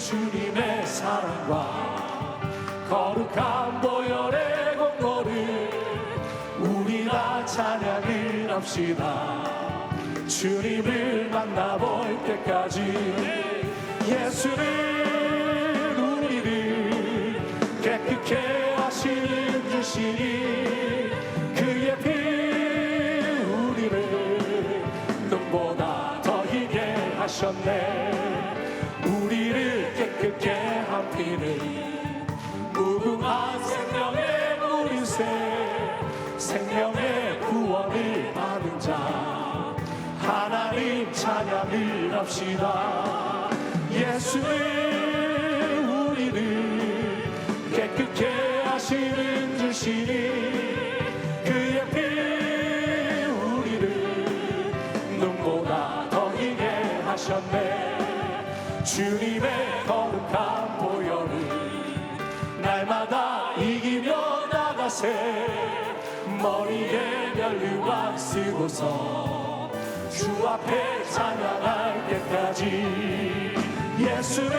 주님의 사랑과 거룩한 보혈의 공로를 우리 다 찬양을 합시다. 주님을 만나볼 때까지 예수는 우리를 깨끗게 하시는 주시니 그의 피 우리를 눈보다 더 희게 하셨네. 우리를 깨끗게 한 피는 무궁한 생명의 물인새 생명의 구원을 받은 자 하나님 찬양을 합시다. 예수는 우리를 깨끗게 하시는 주시니 그의 피 우리를 눈보다 더 희게 하셨네. 주님의 거룩한 보혈을 날마다 이기며 나가세. 머리에 면류관 쓰고서 주 앞에 찬양할 때까지 예수는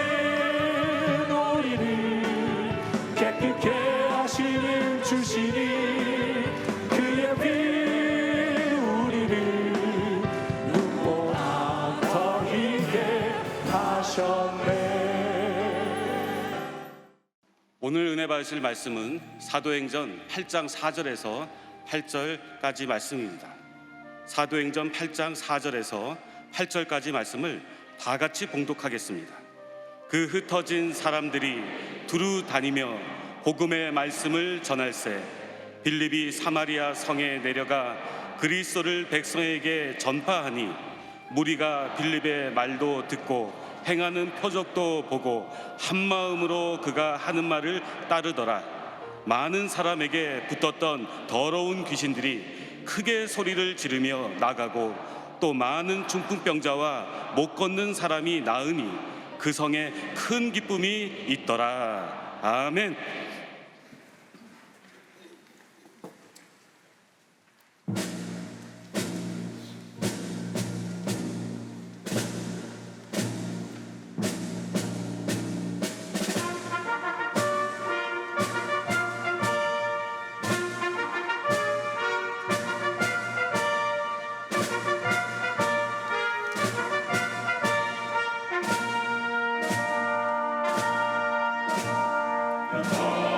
우리를 깨끗게 하시는 주시니 그의 피 우리를 눈보다 더 희게 하셨네. 오늘 은혜 받으실 말씀은 사도행전 8장 4절에서 8절까지 말씀입니다. 사도행전 8장 4절에서 8절까지 말씀을 다 같이 봉독하겠습니다. 그 흩어진 사람들이 두루 다니며 복음의 말씀을 전할세 빌립이 사마리아 성에 내려가 그리스도를 백성에게 전파하니 무리가 빌립의 말도 듣고 행하는 표적도 보고 한 마음으로 그가 하는 말을 따르더라. 많은 사람에게 붙었던 더러운 귀신들이 크게 소리를 지르며 나가고 또 많은 중풍병자와 못 걷는 사람이 나으니 그 성에 큰 기쁨이 있더라. 아멘. 더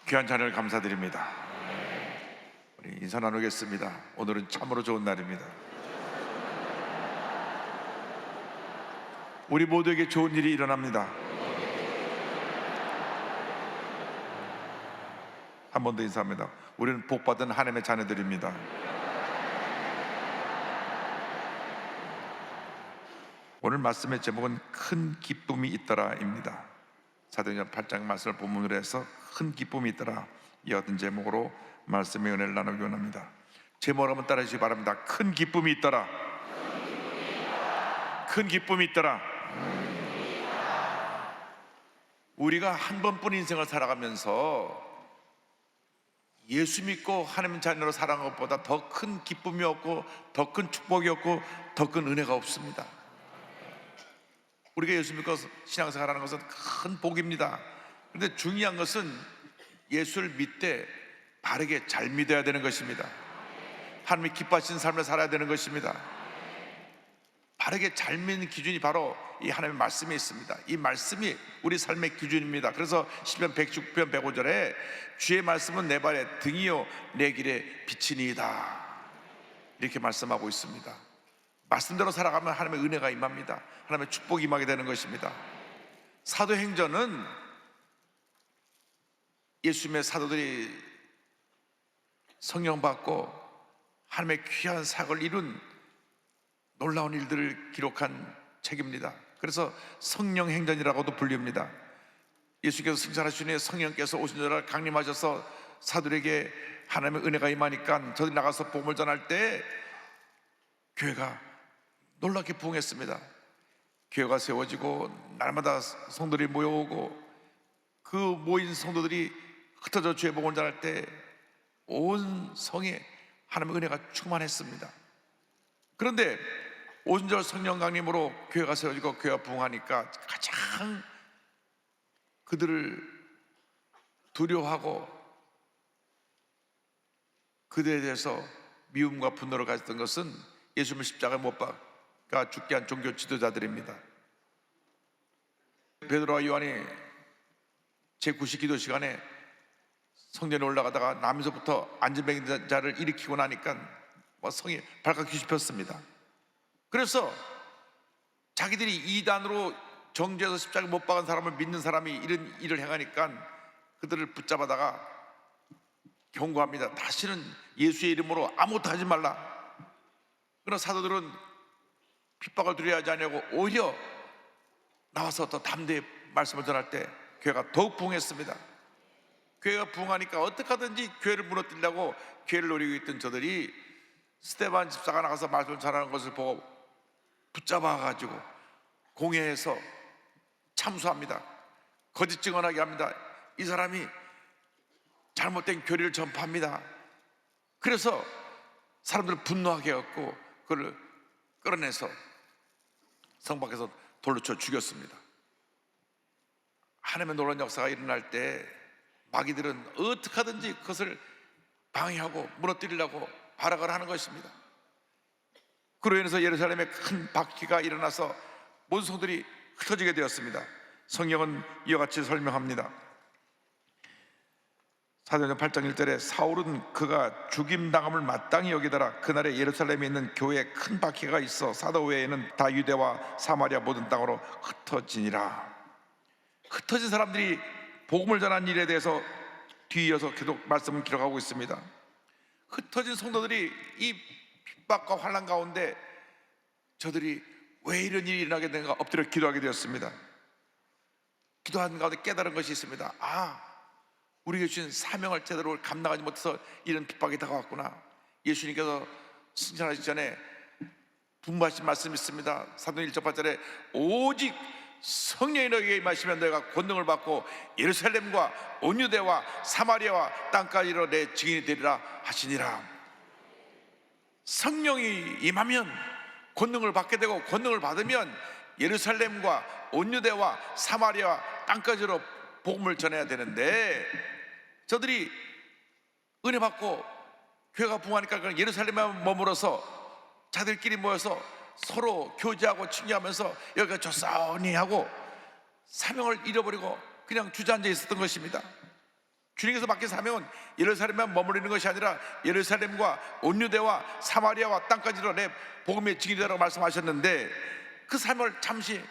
귀한 찬양을 감사드립니다. 우리 인사 나누겠습니다. 오늘은 참으로 좋은 날입니다. 우리 모두에게 좋은 일이 일어납니다. 한 번 더 인사합니다. 우리는 복받은 하나님의 자녀들입니다. 오늘 말씀의 제목은 큰 기쁨이 있더라입니다. 사도행전 8장 말씀을 본문으로 해서 큰 기쁨이 있더라, 이 같은 제목으로 말씀의 은혜를 나누기 원합니다. 제목을 한번 따라 주시기 바랍니다. 큰 기쁨이 있더라. 큰 기쁨이 있더라. 우리가 한 번뿐 인생을 살아가면서 예수 믿고 하나님 자녀로 살아간 것보다 더 큰 기쁨이 없고, 더 큰 축복이 없고, 더 큰 은혜가 없습니다. 우리가 예수 믿고 신앙생활하는 것은 큰 복입니다. 그런데 중요한 것은 예수를 믿되 바르게 잘 믿어야 되는 것입니다. 하나님이 기뻐하시는 삶을 살아야 되는 것입니다. 바르게 잘 믿는 기준이 바로 이 하나님의 말씀에 있습니다. 이 말씀이 우리 삶의 기준입니다. 그래서 시편 119편 105절에 주의 말씀은 내 발의 등이요 내 길의 빛이니이다, 이렇게 말씀하고 있습니다. 말씀대로 살아가면 하나님의 은혜가 임합니다. 하나님의 축복이 임하게 되는 것입니다. 사도행전은 예수님의 사도들이 성령 받고 하나님의 귀한 사역을 이룬 놀라운 일들을 기록한 책입니다. 그래서 성령행전이라고도 불립니다. 예수께서 승천하신 후에 성령께서 오신 줄 강림하셔서 사도들에게 하나님의 은혜가 임하니까 저들이 나가서 복음을 전할 때 교회가 놀랍게 부흥했습니다. 교회가 세워지고 날마다 성도들이 모여오고, 그 모인 성도들이 흩어져 주의 복음을 전할 때 온 성에 하나님의 은혜가 충만했습니다. 그런데 오순절 성령 강림으로 교회가 세워지고 교회가 부흥하니까 가장 그들을 두려워하고 그들에 대해서 미움과 분노를 가졌던 것은 예수님을 십자가에 못 박아 죽게 한 종교 지도자들입니다. 베드로와 요한이 제9시 기도 시간에 성전에 올라가다가 남에서부터 안전뱅이 자를 일으키고 나니까 성이 발칵 뒤집혔습니다. 그래서 자기들이 이단으로 정죄해서 십자가에 못 박은 사람을 믿는 사람이 이런 일을 행하니까 그들을 붙잡아다가 경고합니다. 다시는 예수의 이름으로 아무것도 하지 말라. 그러나 사도들은 핍박을 두려워하지 않냐고 오히려 나와서 더 담대히 말씀을 전할 때 교회가 더욱 부흥했습니다. 교회가 부흥하니까 어떻게 하든지 교회를 무너뜨리려고 교회를 노리고 있던 저들이 스데반 집사가 나가서 말씀을 전하는 것을 보고 붙잡아가지고 공회에서 참수합니다. 거짓 증언하게 합니다. 이 사람이 잘못된 교리를 전파합니다. 그래서 사람들을 분노하게 해갖고 그를 끌어내서 성 밖에서 돌로 쳐 죽였습니다. 하나님의 놀라운 역사가 일어날 때 마귀들은 어떻게 하든지 그것을 방해하고 무너뜨리려고 발악을 하는 것입니다. 그로 인해서 예루살렘에 큰 박해가 일어나서 모든 성들이 흩어지게 되었습니다. 성경은 이와 같이 설명합니다. 사도행전 8장 1절에 사울은 그가 죽임당함을 마땅히 여기더라. 그날에 예루살렘에 있는 교회에 큰 박해가 있어 사도 외에는 다 유대와 사마리아 모든 땅으로 흩어지니라. 흩어진 사람들이 복음을 전한 일에 대해서 뒤이어서 계속 말씀을 기록하고 있습니다. 흩어진 성도들이 이 핍박과 환난 가운데 저들이 왜 이런 일이 일어나게 되는가 엎드려 기도하게 되었습니다. 기도하는 가운데 깨달은 것이 있습니다. 우리에게 주신 사명을 제대로 감당하지 못해서 이런 핍박이 다가왔구나. 예수님께서 승천하시기 전에 분부하신 말씀이 있습니다. 사도행 1장 8절에 오직 성령이 너희에게 임하시면 너희가 권능을 받고 예루살렘과 온 유대와 사마리아와 땅까지 이르러 내 증인이 되리라 하시니라. 성령이 임하면 권능을 받게 되고, 권능을 받으면 예루살렘과 온 유대와 사마리아와 땅까지로 복음을 전해야 되는데, 저들이 은혜 받고 교회가 부흥하니까 예루살렘에 머물어서 자들끼리 모여서 서로 교제하고 친교하면서 여기가 좋사오니 하고 사명을 잃어버리고 그냥 주저앉아 있었던 것입니다. 주님께서 맡긴 사명은 예루살렘만 머무르는 것이 아니라 예루살렘과 온유대와 사마리아와 땅까지로 내 복음의 증인이라고 말씀하셨는데, 그 삶을 잠시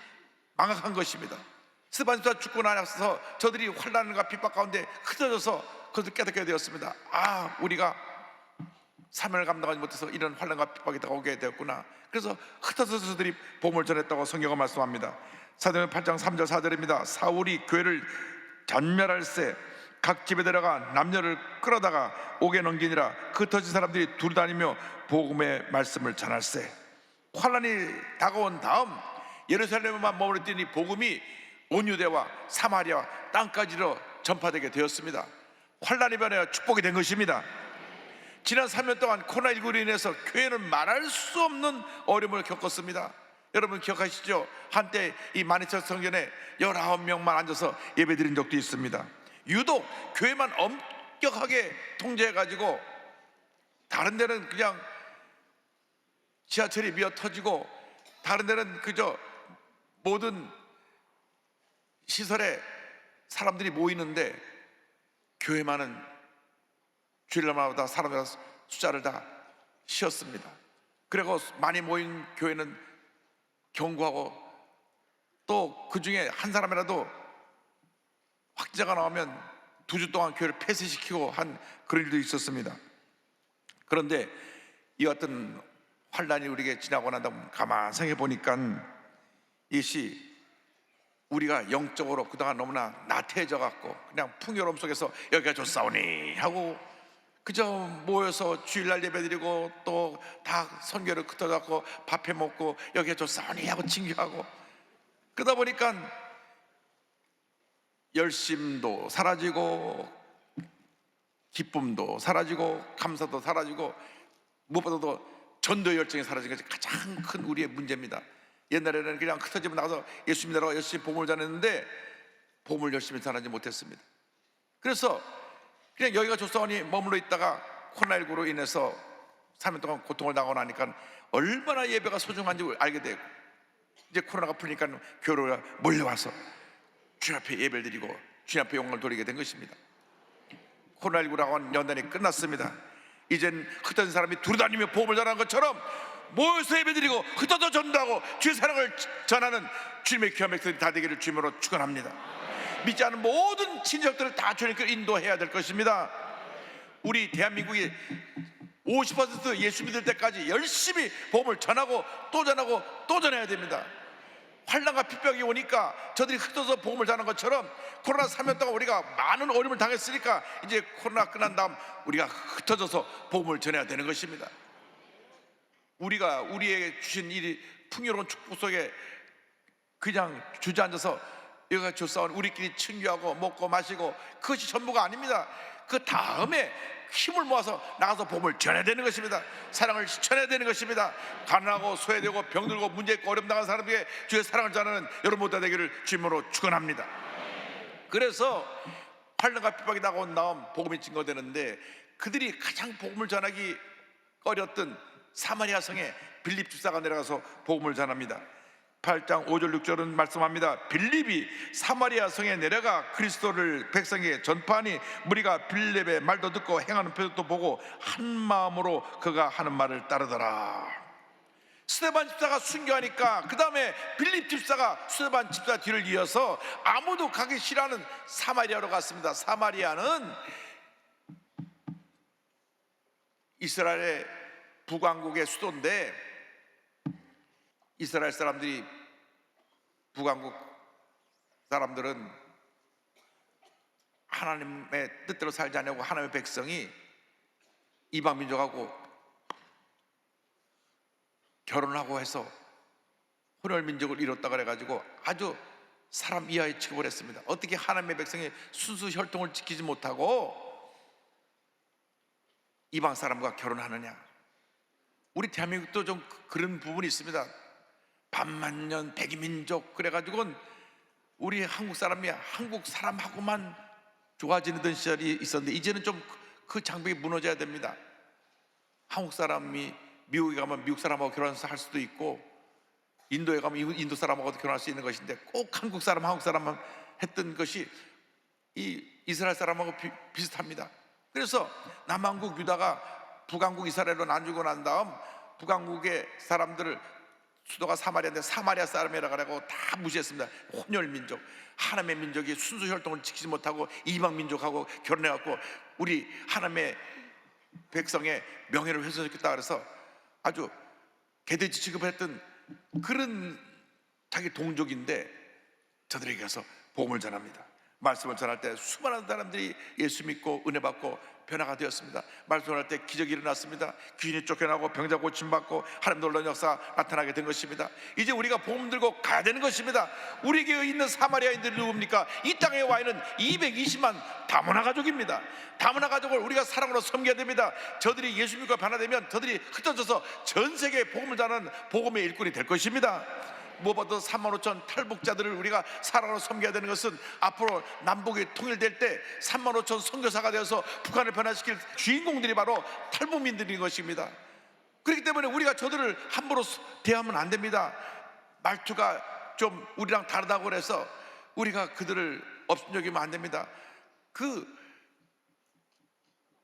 망각한 것입니다. 스데반주가 죽고 나서 저들이 환난과 핍박 가운데 흩어져서 그것을 깨닫게 되었습니다. 아, 우리가 사명을 감당하지 못해서 이런 환난과 핍박이 다가오게 되었구나. 그래서 흩어져서 저들이 복음을 전했다고 성경은 말씀합니다. 사도행전 8장 3절 4절입니다. 사울이 교회를 전멸할세 각 집에 들어가 남녀를 끌어다가 옥에 넘기니라. 흩어진 사람들이 두루다니며 복음의 말씀을 전할세. 환난이 다가온 다음 예루살렘에만 머무르더니 복음이 온유대와 사마리아 땅까지로 전파되게 되었습니다. 환난이 변하여 축복이 된 것입니다. 지난 3년 동안 코로나19로 인해서 교회는 말할 수 없는 어려움을 겪었습니다. 여러분 기억하시죠? 한때 이 마니처 성전에 19명만 앉아서 예배드린 적도 있습니다. 유독 교회만 엄격하게 통제해가지고 다른 데는 그냥 지하철이 미어 터지고 다른 데는 그저 모든 시설에 사람들이 모이는데 교회만은 주일날마다 사람들 숫자를 다 쉬었습니다. 그리고 많이 모인 교회는 경고하고 또 그 중에 한 사람이라도 확진자가 나오면 2주 동안 교회를 폐쇄시키고 한 그런 일도 있었습니다. 그런데 이 같은 환난이 우리에게 지나고 난 다음 가만 생각해 보니까 이것이 우리가 영적으로 그동안 너무나 나태해져 갖고 그냥 풍요로움 속에서 여기가 좋사오니 하고 그저 모여서 주일날 예배드리고 또 다 선교를 흩어갖고 밥해 먹고 여기가 좋사오니 하고 징교하고 그러다 보니까 열심도 사라지고 기쁨도 사라지고 감사도 사라지고 무엇보다도 전도의 열정이 사라진 것이 가장 큰 우리의 문제입니다. 옛날에는 그냥 흩어지면 나가서 예수 믿으라고 열심히 복음을 전했는데 복음을 열심히 전하지 못했습니다. 그래서 그냥 여기가 좋사오니 머물러 있다가 코로나19로 인해서 3년 동안 고통을 당하고 나니까 얼마나 예배가 소중한지 알게 되고 이제 코로나가 풀리니까 교회로 몰려와서 주님 앞에 예배를 드리고 주님 앞에 영광을 돌리게 된 것입니다. 코로나19라고 하는 연단이 끝났습니다. 이젠 흩어진 사람이 두루다니며 복음을 전하는 것처럼 모여서 예배드리고 흩어져 전도하고 주의 사랑을 전하는 주님의 귀한 백성들이 다 되기를 주님으로 축원합니다. 믿지 않는 모든 친척들을 다 주님께 인도해야 될 것입니다. 우리 대한민국이 50% 예수 믿을 때까지 열심히 복음을 전하고 또 전하고 또 전해야 됩니다. 환난과 핍박이 오니까 저들이 흩어져서 복음을 전하는 것처럼 코로나 3년 동안 우리가 많은 어려움을 당했으니까 이제 코로나 끝난 다음 우리가 흩어져서 복음을 전해야 되는 것입니다. 우리가 우리에게 주신 이 풍요로운 축복 속에 그냥 주저앉아서 여기가 좋사오니 우리끼리 친교하고 먹고 마시고 그것이 전부가 아닙니다. 그 다음에 힘을 모아서 나가서 복음을 전해야 되는 것입니다. 사랑을 실천해야 되는 것입니다. 가난하고 소외되고 병들고 문제 있고 어려움 당한 사람에게 주의 사랑을 전하는 여러분 모두 되기를 주님으로 축원합니다. 그래서 환난과 핍박이 다가온 다음 복음이 증거되는데 그들이 가장 복음을 전하기 어렸던 사마리아 성에 빌립 집사가 내려가서 복음을 전합니다. 8장 5절 6절은 말씀합니다. 빌립이 사마리아 성에 내려가 그리스도를 백성에게 전파하니 무리가 빌립의 말도 듣고 행하는 표적도 보고 한 마음으로 그가 하는 말을 따르더라. 스데반 집사가 순교하니까 그 다음에 빌립 집사가 스데반 집사 뒤를 이어서 아무도 가기 싫어하는 사마리아로 갔습니다. 사마리아는 이스라엘의 북왕국의 수도인데 이스라엘 사람들이 북왕국 사람들은 하나님의 뜻대로 살지 않냐고 하나님의 백성이 이방 민족하고 결혼하고 해서 혼혈 민족을 이뤘다 그래가지고 아주 사람 이하의 취급을 했습니다. 어떻게 하나님의 백성이 순수 혈통을 지키지 못하고 이방 사람과 결혼하느냐. 우리 대한민국도 좀 그런 부분이 있습니다. 반만년 백이민족 그래가지고는 우리 한국 사람이 한국 사람하고만 좋아지는 시절이 있었는데 이제는 좀 그 장벽이 무너져야 됩니다. 한국 사람이 미국에 가면 미국 사람하고 결혼해서 할 수도 있고 인도에 가면 인도 사람하고도 결혼할 수 있는 것인데 꼭 한국 사람 한국 사람만 했던 것이 이 이스라엘 사람하고 비슷합니다. 그래서 남한국 유다가 북한국 이스라엘로 나뉘고 난 다음 북한국의 사람들을 수도가 사마리아인데 사마리아 사람이라고 하고 다 무시했습니다. 혼혈 민족, 하나님의 민족이 순수 혈통을 지키지 못하고 이방 민족하고 결혼해갖고 우리 하나님의 백성의 명예를 훼손시켰다 그래서 아주 개돼지 취급을 했던 그런 자기 동족인데 저들에게 가서 복음을 전합니다. 말씀을 전할 때 수많은 사람들이 예수 믿고 은혜 받고 변화가 되었습니다. 말씀을 할 때 기적이 일어났습니다. 귀신이 쫓겨나고 병자 고침받고 하나님 놀라운 역사가 나타나게 된 것입니다. 이제 우리가 복음 들고 가야 되는 것입니다. 우리에게 있는 사마리아인들이 누굽니까? 이 땅에 와 있는 220만 다문화 가족입니다. 다문화 가족을 우리가 사랑으로 섬겨야 됩니다. 저들이 예수 믿고 변화되면 저들이 흩어져서 전 세계에 복음을 전하는 복음의 일꾼이 될 것입니다. 무엇보다 3만 5천 탈북자들을 우리가 사랑으로 섬겨야 되는 것은 앞으로 남북이 통일될 때 3만 5천 선교사가 되어서 북한을 변화시킬 주인공들이 바로 탈북민들인 것입니다. 그렇기 때문에 우리가 저들을 함부로 대하면 안 됩니다. 말투가 좀 우리랑 다르다고 해서 우리가 그들을 업신여기면 안 됩니다.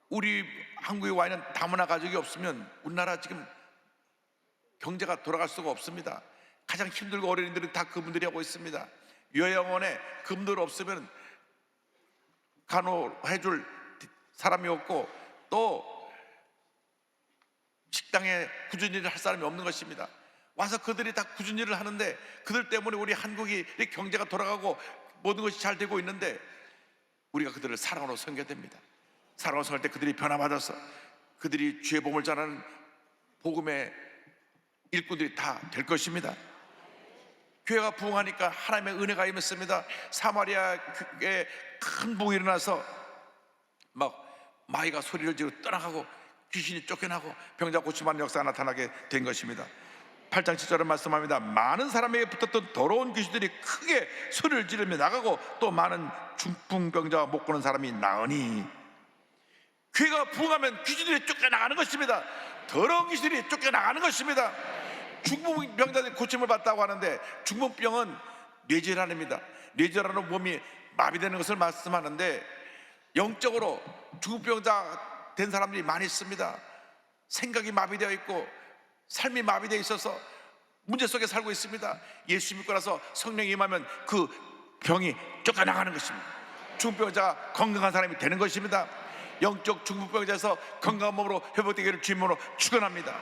우리 한국에 와 있는 다문화 가족이 없으면 우리나라 지금 경제가 돌아갈 수가 없습니다. 가장 힘들고 어린이들은 다 그분들이 하고 있습니다. 요양원에 그분들 없으면 간호해줄 사람이 없고 또 식당에 꾸준히 일을 할 사람이 없는 것입니다. 와서 그들이 다 꾸준히 일을 하는데 그들 때문에 우리 한국이 경제가 돌아가고 모든 것이 잘 되고 있는데 우리가 그들을 사랑으로 섬겨야 됩니다. 사랑으로 섬길 때 그들이 변화받아서 그들이 주의 복음을 전하는 복음의 일꾼들이 다 될 것입니다. 교회가 부흥하니까 하나님의 은혜가 임했습니다. 사마리아에 큰 부흥이 일어나서 막 마귀가 소리를 지르고 떠나가고 귀신이 쫓겨나고 병자 고침하는 역사가 나타나게 된 것입니다. 8장 7절은 말씀합니다. 많은 사람에게 붙었던 더러운 귀신들이 크게 소리를 지르며 나가고 또 많은 중풍병자와 못 고는 사람이 나으니 교회가 부흥하면 귀신들이 쫓겨나가는 것입니다. 더러운 귀신들이 쫓겨나가는 것입니다. 중풍병자들이 고침을 받다고 하는데 중풍병은 뇌질환입니다. 뇌질환으로 몸이 마비되는 것을 말씀하는데 영적으로 중풍병자 된 사람들이 많이 있습니다. 생각이 마비되어 있고 삶이 마비되어 있어서 문제 속에 살고 있습니다. 예수 믿고 나서 성령이 임하면 그 병이 쫓겨나가는 것입니다. 중풍병자가 건강한 사람이 되는 것입니다. 영적 중풍병자에서 건강한 몸으로 회복되기를 주님으로 축원합니다.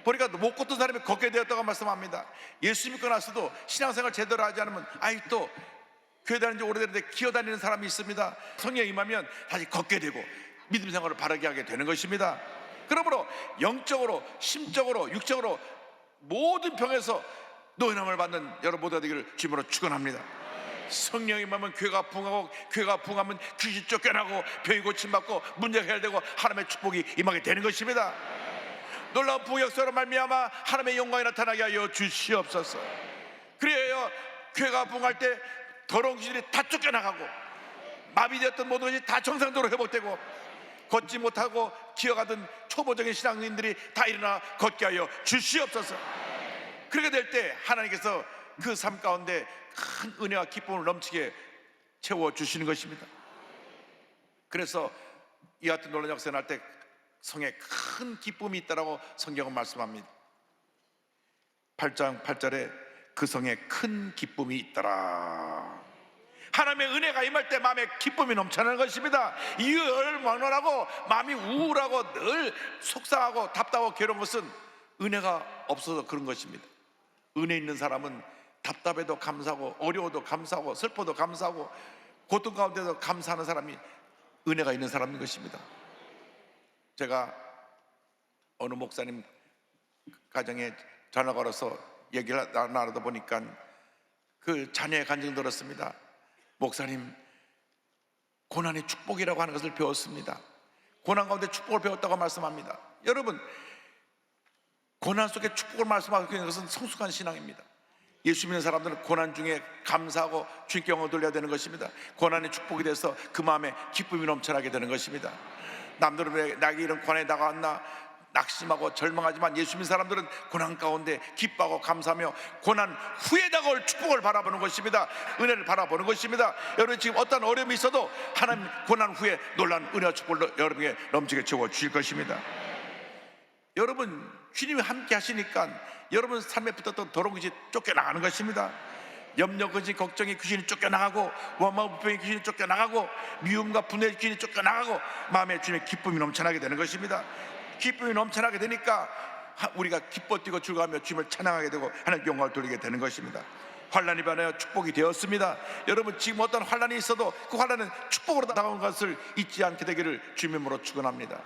보니까 못 걷던 사람이 걷게 되었다고 말씀합니다. 예수 믿고 나서도 신앙생활 제대로 하지 않으면 아직도 교회 다니는 지 오래됐는데 기어다니는 사람이 있습니다. 성령이 임하면 다시 걷게 되고 믿음 생활을 바르게 하게 되는 것입니다. 그러므로 영적으로 심적으로 육적으로 모든 병에서 노인함을 받는 여러분 모두가 되기를 주님으로 축원합니다. 성령이 임하면 교회가 부흥하고 교회가 부흥하면 귀신 쫓겨나고 병이 고침받고 문제가 해결되고 하나님의 축복이 임하게 되는 것입니다. 놀라운 부흥 역사로 말미암아 하나님의 영광이 나타나게 하여 주시옵소서. 그래야 교회가 부흥할 때 더러운 귀신들이 다 쫓겨나가고 마비되었던 모든 것이 다 정상적으로 회복되고 걷지 못하고 기어가던 초보적인 신앙인들이 다 일어나 걷게 하여 주시옵소서. 그렇게 될 때 하나님께서 그 삶 가운데 큰 은혜와 기쁨을 넘치게 채워주시는 것입니다. 그래서 이 같은 놀라운 역사가 날 때 성에 큰 기쁨이 있다라고 성경은 말씀합니다. 8장 8절에 그 성에 큰 기쁨이 있더라. 하나님의 은혜가 임할 때 마음에 기쁨이 넘쳐나는 것입니다. 이을 막론하고 마음이 우울하고 늘 속상하고 답답하고 괴로운 것은 은혜가 없어서 그런 것입니다. 은혜 있는 사람은 답답해도 감사하고 어려워도 감사하고 슬퍼도 감사하고 고통 가운데도 감사하는 사람이 은혜가 있는 사람인 것입니다. 제가 어느 목사님 가정에 전화 걸어서 얘기를 나누다 보니까 그 자녀의 간증 들었습니다. 목사님, 고난이 축복이라고 하는 것을 배웠습니다. 고난 가운데 축복을 배웠다고 말씀합니다. 여러분, 고난 속에 축복을 말씀하고 있는 것은 성숙한 신앙입니다. 예수 믿는 사람들은 고난 중에 감사하고 주님께 영광을 돌려야 되는 것입니다. 고난이 축복이 돼서 그 마음에 기쁨이 넘쳐나게 되는 것입니다. 남들은 왜 나에게 이런 고난이 다가왔나, 낙심하고 절망하지만 예수 믿는 사람들은 고난 가운데 기뻐하고 감사하며 고난 후에 다가올 축복을 바라보는 것입니다. 은혜를 바라보는 것입니다. 여러분 지금 어떤 어려움이 있어도 하나님 고난 후에 놀라운 은혜와 축복을 여러분에게 넘치게 채워 주실 것입니다. 여러분 주님이 함께 하시니까 여러분 삶에 붙었던 더러운 것이 쫓겨나가는 것입니다. 염려, 근심, 걱정의 귀신이 쫓겨나가고 원망, 불평의 귀신이 쫓겨나가고 미움과 분해의 귀신이 쫓겨나가고 마음에 주님의 기쁨이 넘쳐나게 되는 것입니다. 기쁨이 넘쳐나게 되니까 우리가 기뻐 뛰고 즐거워하며 주님을 찬양하게 되고 하나님 영광을 돌리게 되는 것입니다. 환난이 변하여 축복이 되었습니다. 여러분 지금 어떤 환난이 있어도 그 환난은 축복으로 다가온 것을 잊지 않게 되기를 주님으로 축원합니다.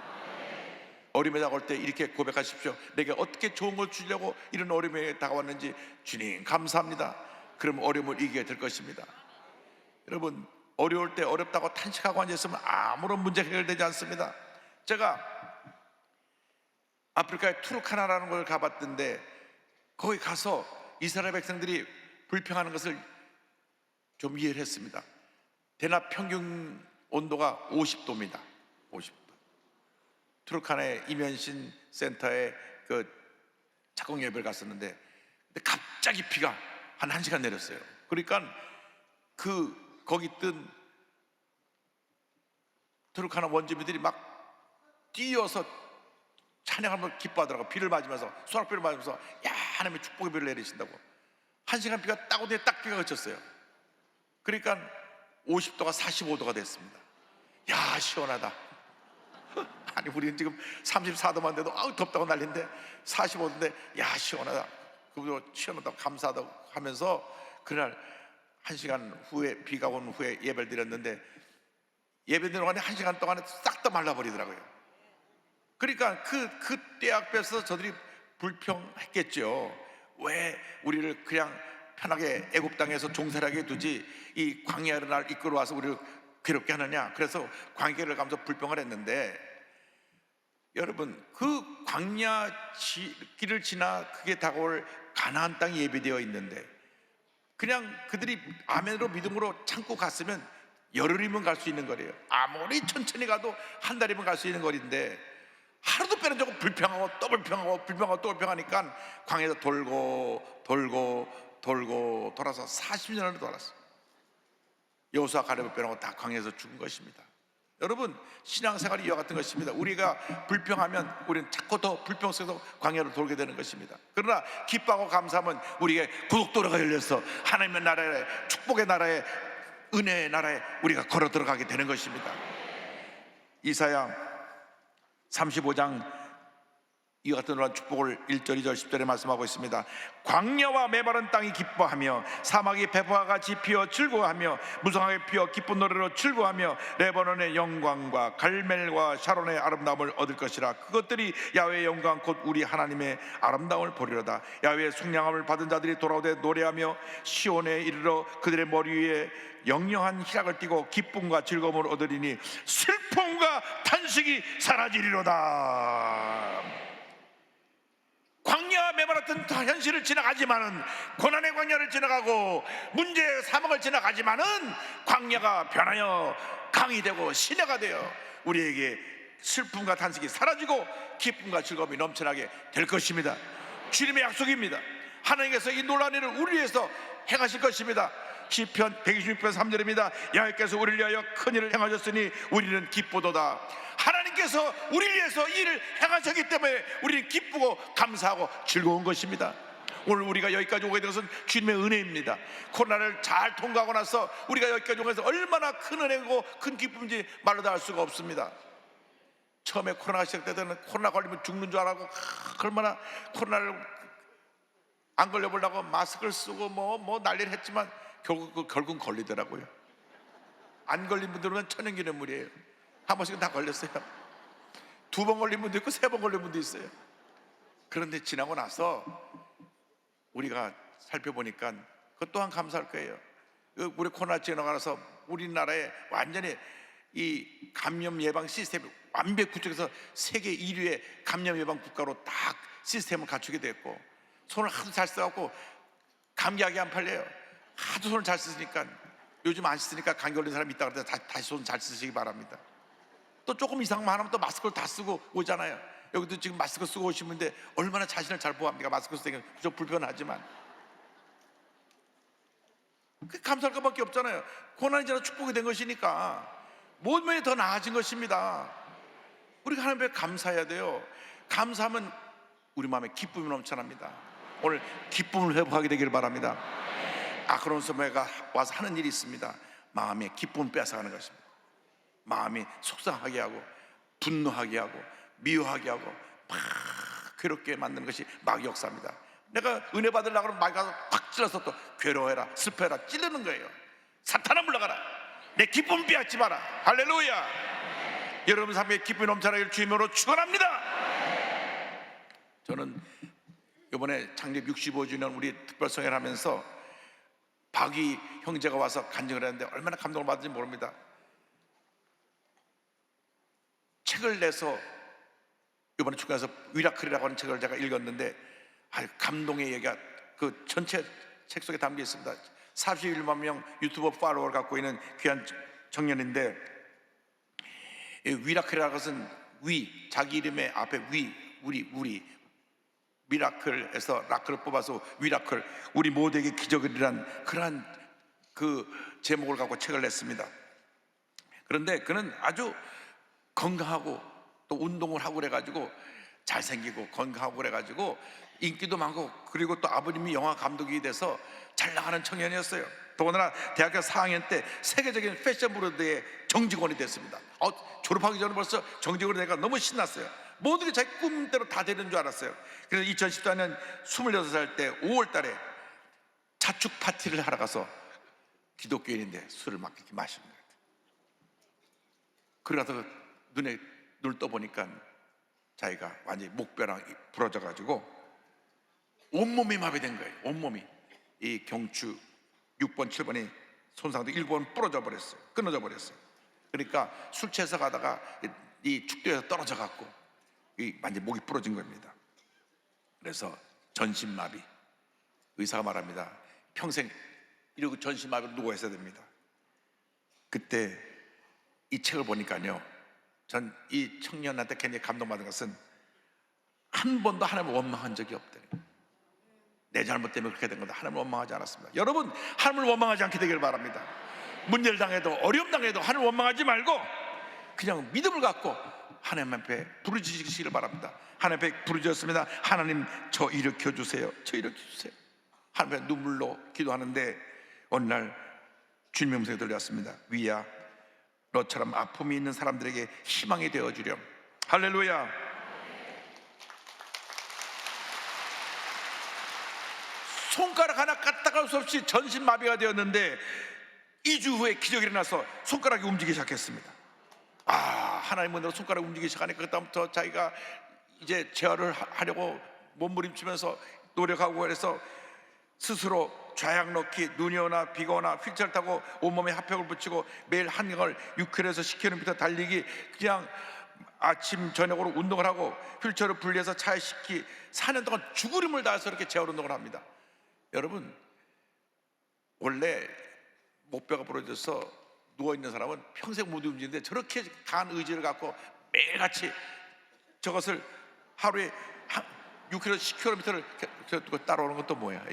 어려움에 다가올 때 이렇게 고백하십시오. 내게 어떻게 좋은 걸 주려고 이런 어려움에 다가왔는지 주님 감사합니다. 그럼 어려움을 이기게 될 것입니다. 여러분 어려울 때 어렵다고 탄식하고 앉아있으면 아무런 문제가 해결되지 않습니다. 제가 아프리카의 투르카나라는 곳을 가봤던데 거기 가서 이스라엘 백성들이 불평하는 것을 좀 이해를 했습니다. 대낮 평균 온도가 50도입니다. 50도. 투르카나의 이면신 센터에 그 작곡 예배를 갔었는데 근데 갑자기 비가 한 1시간 내렸어요. 그러니까 거기 뜬 투르카나 원주민들이 막 뛰어서 찬양하면서 기뻐하더라고. 비를 맞으면서 소낙비를 맞으면서 야 하나님의 축복의 비를 내리신다고. 1시간 비가 딱 오더니 딱 비가 그쳤어요. 그러니까 50도가 45도가 됐습니다. 야 시원하다. 아니 우리는 지금 34도만 돼도 아우 덥다고 난리인데 45도인데 야 시원하다. 그리고 시원하다고 감사하다고 하면서 그날 1시간 후에 비가 온 후에 예배를 드렸는데 예배 드리는 동안에 1시간 동안에 싹 다 말라버리더라고요. 그러니까 그때 앞에서 저들이 불평했겠죠. 왜 우리를 그냥 편하게 애굽 땅에서 종살하게 두지 이 광야를 날 이끌어와서 우리를 괴롭게 하느냐. 그래서 광야를 가면서 불평을 했는데 여러분 그 광야 길을 지나 그게 다가올 가나안 땅이 예비되어 있는데 그냥 그들이 아멘으로 믿음으로 참고 갔으면 열흘이면 갈 수 있는 거래요. 아무리 천천히 가도 한 달이면 갈 수 있는 거리인데 하루도 빼놓고 불평하고 또 불평하고 불평하고 또 불평하니까 광야에서 돌고 돌아서 40년을 돌았어요. 여호수아 갈렙을 빼놓고 다 광야에서 죽은 것입니다. 여러분 신앙생활이 이와 같은 것입니다. 우리가 불평하면 우리는 자꾸 더 불평 속에서 광야로 돌게 되는 것입니다. 그러나 기뻐하고 감사하면 우리에게 고속도로가 열려서 하나님의 나라에 축복의 나라에 은혜의 나라에 우리가 걸어 들어가게 되는 것입니다. 이사야 35장 이와 같은 놀라운 축복을 1절, 2절, 10절에 말씀하고 있습니다. 광야와 메마른 땅이 기뻐하며 사막이 배포와 같이 피어 즐거워하며 무성하게 피어 기쁜 노래로 즐거워하며 레바논의 영광과 갈멜과 샤론의 아름다움을 얻을 것이라. 그것들이 야훼의 영광 곧 우리 하나님의 아름다움을 보리로다. 야훼의 속량함을 받은 자들이 돌아오되 노래하며 시온에 이르러 그들의 머리 위에 영영한 희락을 띠고 기쁨과 즐거움을 얻으리니 슬픔과 탄식이 사라지리로다. 광야와 메마랐던 현실을 지나가지만은 고난의 광야를 지나가고 문제의 사막을 지나가지만은 광야가 변하여 강이 되고 시내가 되어 우리에게 슬픔과 탄식이 사라지고 기쁨과 즐거움이 넘쳐나게 될 것입니다. 주님의 약속입니다. 하나님께서 이 놀라운 일을 우리 위해서 행하실 것입니다. 시편 126편 3절입니다. 여호와께서 우리를 위하여 큰 일을 행하셨으니 우리는 기쁘도다. 하나님께서 우리를 위해서 이 일을 행하셨기 때문에 우리는 기쁘고 감사하고 즐거운 것입니다. 오늘 우리가 여기까지 오게 된 것은 주님의 은혜입니다. 코로나를 잘 통과하고 나서 우리가 여기까지 오게 돼서 얼마나 큰 은혜고 큰 기쁨인지 말로 다 할 수가 없습니다. 처음에 코로나가 시작될 때는 코로나 걸리면 죽는 줄 알고 얼마나 코로나를 안 걸려보려고 마스크를 쓰고 뭐 난리를 했지만 결국은 걸리더라고요. 안 걸린 분들은 천연기념물이에요. 한 번씩은 다 걸렸어요. 2번 걸린 분도 있고 3번 걸린 분도 있어요. 그런데 지나고 나서 우리가 살펴보니까 그것 또한 감사할 거예요. 우리 코로나 지나고 나서 우리나라에 완전히 이 감염 예방 시스템이 완벽히 구축해서 세계 1위의 감염 예방 국가로 딱 시스템을 갖추게 됐고, 손을 하도 잘 써갖고 감기약이 안 팔려요. 하도 손을 잘 쓰니까. 요즘 안 씻으니까 감기 걸린 사람이 있다 그래서 다시 손 잘 쓰시기 바랍니다. 또 조금 이상만 하면 또 마스크를 다 쓰고 오잖아요. 여기도 지금 마스크 쓰고 오시는데 얼마나 자신을 잘 보호합니까? 마스크 쓰기는 좀 불편하지만 감사할 것밖에 없잖아요. 고난이 지나 축복이 된 것이니까 모든 면이 더 나아진 것입니다. 우리가 하나님 앞에 감사해야 돼요. 감사하면 우리 마음에 기쁨이 넘쳐납니다. 오늘 기쁨을 회복하게 되기를 바랍니다. 그런 소매가 와서 하는 일이 있습니다. 마음의 기쁨을 뺏어가는 것입니다. 마음이 속상하게 하고 분노하게 하고 미워하게 하고 막 괴롭게 만드는 것이 마귀 역사입니다. 내가 은혜 받으려고 하면 마귀가 확 찔러서 또 괴로워해라 슬퍼해라 찌르는 거예요. 사탄아 물러가라. 내 기쁨 빼앗지 마라. 할렐루야. 여러분 삶에 기쁨이 넘쳐나길 주님으로 축원합니다. 저는 이번에 창립 65주년 우리 특별성회를 하면서 박이 형제가 와서 간증을 했는데 얼마나 감동을 받은지 모릅니다. 책을 내서 이번에 축구에서 위라클이라고 하는 책을 제가 읽었는데 감동의 얘기가 그 전체 책 속에 담겨 있습니다. 41만 명 유튜버 팔로워를 갖고 있는 귀한 청년인데, 위라클이라는 것은 위, 자기 이름의 앞에 위, 우리 미라클에서 라클을 뽑아서 위라클, 우리 모두에게 기적이란 그러한 그 제목을 갖고 책을 냈습니다. 그런데 그는 아주 건강하고 또 운동을 하고 그래가지고 잘생기고 건강하고 그래가지고 인기도 많고, 그리고 또 아버님이 영화 감독이 돼서 잘 나가는 청년이었어요. 더군다나 대학교 4학년 때 세계적인 패션 브랜드의 정직원이 됐습니다. 졸업하기 전에 벌써 정직원이 되니까 너무 신났어요. 모든 게 자기 꿈대로 다 되는 줄 알았어요. 그래서 2014년 26살 때 5월 달에 자축 파티를 하러 가서 기독교인인데 술을 막 이렇게 마시는 거예요. 그러다가 눈을 떠보니까 자기가 완전히 목뼈랑 부러져 가지고 온몸이 마비된 거예요. 온몸이 이 경추 6번 7번이 손상도 1번 부러져 버렸어요. 끊어져 버렸어요. 그러니까 술 취해서 가다가 이 축도에서 떨어져 갖고 완전히 목이 부러진 겁니다. 그래서 전신마비. 의사가 말합니다. 평생 이러고 전신마비로 누워 있어야 됩니다. 그때 이 책을 보니까요, 전 이 청년한테 굉장히 감동받은 것은 한 번도 하나님을 원망한 적이 없대요. 내 잘못 때문에 그렇게 된 건데 하나님을 원망하지 않았습니다. 여러분, 하나님을 원망하지 않게 되기를 바랍니다. 문제를 당해도 어려움 당해도 하나님을 원망하지 말고 그냥 믿음을 갖고 하나님 앞에 부르짖으시기를 바랍니다. 하나님 앞에 부르짖었습니다. 하나님, 저 일으켜 주세요. 저 일으켜 주세요. 하나님 앞에 눈물로 기도하는데 어느 날 주님의 음성이 들려왔습니다. 위야, 너처럼 아픔이 있는 사람들에게 희망이 되어주렴. 할렐루야. 손가락 하나 까딱할 수 없이 전신마비가 되었는데 2주 후에 기적이 일어나서 손가락이 움직이기 시작했습니다. 하나님 은혜로 손가락이 움직이기 시작하니까 그다음부터 자기가 이제 재활을 하려고 몸부림치면서 노력하고, 그래서 스스로 좌약 넣기, 눈이 오나 비가 오나 휠체어를 타고 온몸에 핫팩을 붙이고 매일 한강을 6km에서 10km 달리기, 그냥 아침 저녁으로 운동을 하고 휠체어를 분리해서 차에 싣기, 4년 동안 죽을 힘을 다해서 이렇게 재활 운동을 합니다. 여러분, 원래 목뼈가 부러져서 누워있는 사람은 평생 못 움직이는데 저렇게 강한 의지를 갖고 매일같이 저것을 하루에 6km, 10km를 따라오는 건 또 뭐야?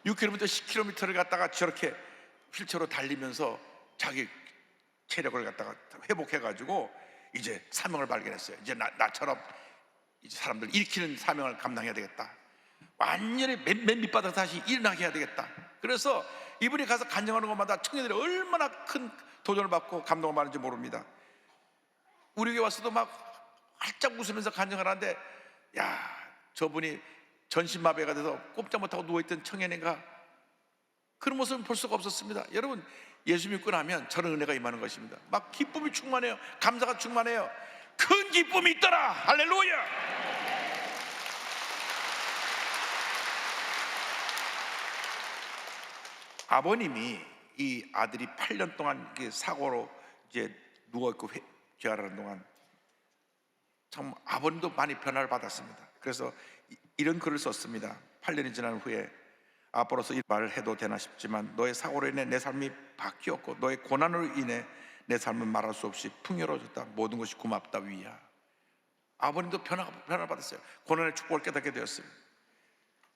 6km, 10km를 갖다가 저렇게 휠체어로 달리면서 자기 체력을 갖다가 회복해가지고 이제 사명을 발견했어요. 이제 나처럼 이제 사람들 일으키는 사명을 감당해야 되겠다. 완전히 맨 밑바닥 다시 일어나게 해야 되겠다. 그래서 이분이 가서 간증하는 것마다 청년들이 얼마나 큰 도전을 받고 감동을 받는지 모릅니다. 우리 교회 와서도 막 활짝 웃으면서 간증을 하는데, 야, 저분이 전신마비가 돼서 꼼짝 못하고 누워있던 청년인가, 그런 모습은 볼 수가 없었습니다. 여러분, 예수 믿고 나면 저런 은혜가 임하는 것입니다. 막 기쁨이 충만해요. 감사가 충만해요. 큰 기쁨이 있더라. 할렐루야. 아버님이 이 아들이 8년 동안 사고로 이제 누워있고 재활하는 동안 참 아버님도 많이 변화를 받았습니다. 그래서 이런 글을 썼습니다. 8년이 지난 후에, 앞으로서 이 말을 해도 되나 싶지만 너의 사고로 인해 내 삶이 바뀌었고 너의 고난으로 인해 내 삶은 말할 수 없이 풍요로워졌다. 모든 것이 고맙다 위야. 아버님도 변화를 받았어요. 고난의 축복을 깨닫게 되었습니다.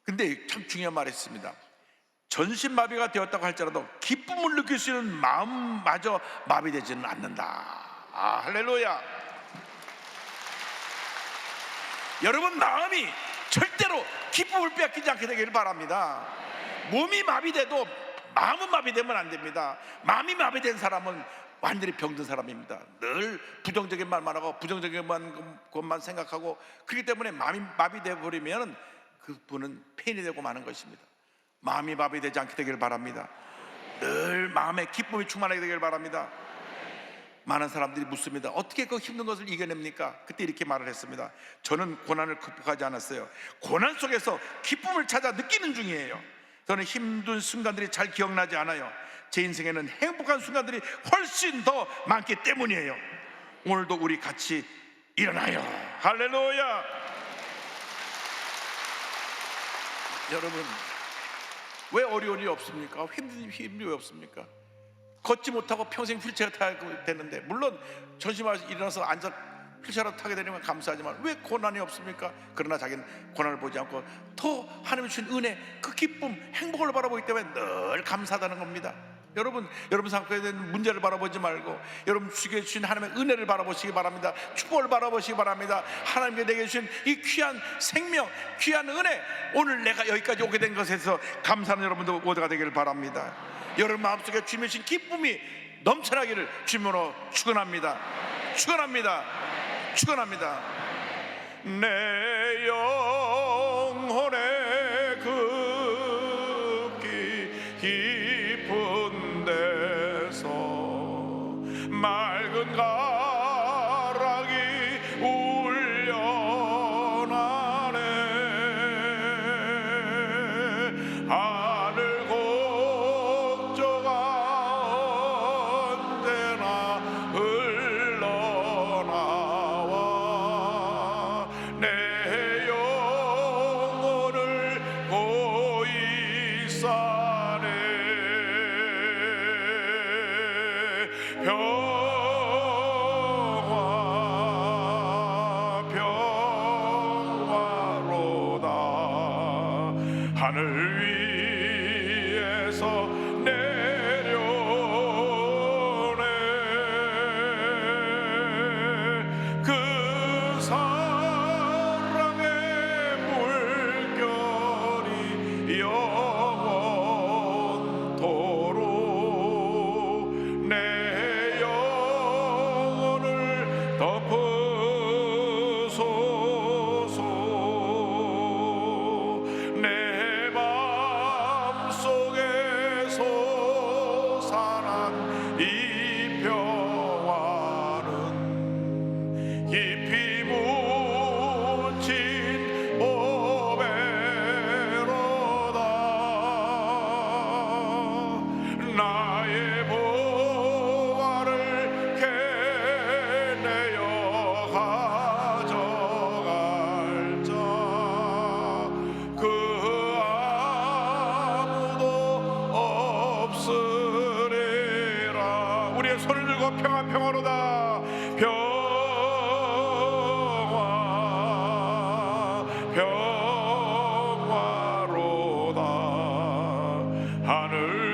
근데 참 중요한 말이 있습니다. 전신마비가 되었다고 할지라도 기쁨을 느낄 수 있는 마음마저 마비되지는 않는다. 할렐루야. 여러분 마음이 절대로 기쁨을 빼앗기지 않게 되기를 바랍니다. 몸이 마비돼도 마음은 마비되면 안 됩니다. 마음이 마비된 사람은 완전히 병든 사람입니다. 늘 부정적인 말만 하고 부정적인 것만 생각하고, 그렇기 때문에 마음이 마비되어 버리면 그분은 폐인이 되고 마는 것입니다. 마음이 마비되지 않게 되기를 바랍니다. 늘 마음에 기쁨이 충만하게 되기를 바랍니다. 많은 사람들이 묻습니다. 어떻게 그 힘든 것을 이겨냅니까? 그때 이렇게 말을 했습니다. 저는 고난을 극복하지 않았어요. 고난 속에서 기쁨을 찾아 느끼는 중이에요. 저는 힘든 순간들이 잘 기억나지 않아요. 제 인생에는 행복한 순간들이 훨씬 더 많기 때문이에요. 오늘도 우리 같이 일어나요. 할렐루야. 여러분, 왜 어려운 일이 없습니까? 힘든 일이 왜 없습니까? 걷지 못하고 평생 휠체어 타고 되는데, 물론 전심하서 일어나서 앉아 휠체어라도 타게 되면 감사하지만 왜 고난이 없습니까? 그러나 자기는 고난을 보지 않고 더 하나님이 주신 은혜, 그 기쁨, 행복을 바라보기 때문에 늘 감사하다는 겁니다. 여러분 삶에 대한 문제를 바라보지 말고 여러분 주신 하나님의 은혜를 바라보시기 바랍니다. 축복을 바라보시기 바랍니다. 하나님께 내게 주신 이 귀한 생명, 귀한 은혜, 오늘 내가 여기까지 오게 된 것에서 감사하는 여러분도 모두가 되기를 바랍니다. 여러분 마음속에 주님의 주신 기쁨이 넘쳐나기를 주님으로 축원합니다. 축원합니다. 축원합니다. 내 영혼의 급기 깊은 데서 맑은 가락이 울려나네. 하늘 곡조가 언제나 흘러나와 내 영혼을 고이 싸네. 평화로다. 하늘 위에서 내려오네. 그 사랑의 물결이 영원토록 내 영혼을 덮으소서. 내 마음속에 솟아난 이 평화는 깊이 묻힌 보배로다. 나의 보화를 캐내어 가져갈 자 그 아무도 없으리라. 우리의 손을 들고 평화로다. 평화로다. 하늘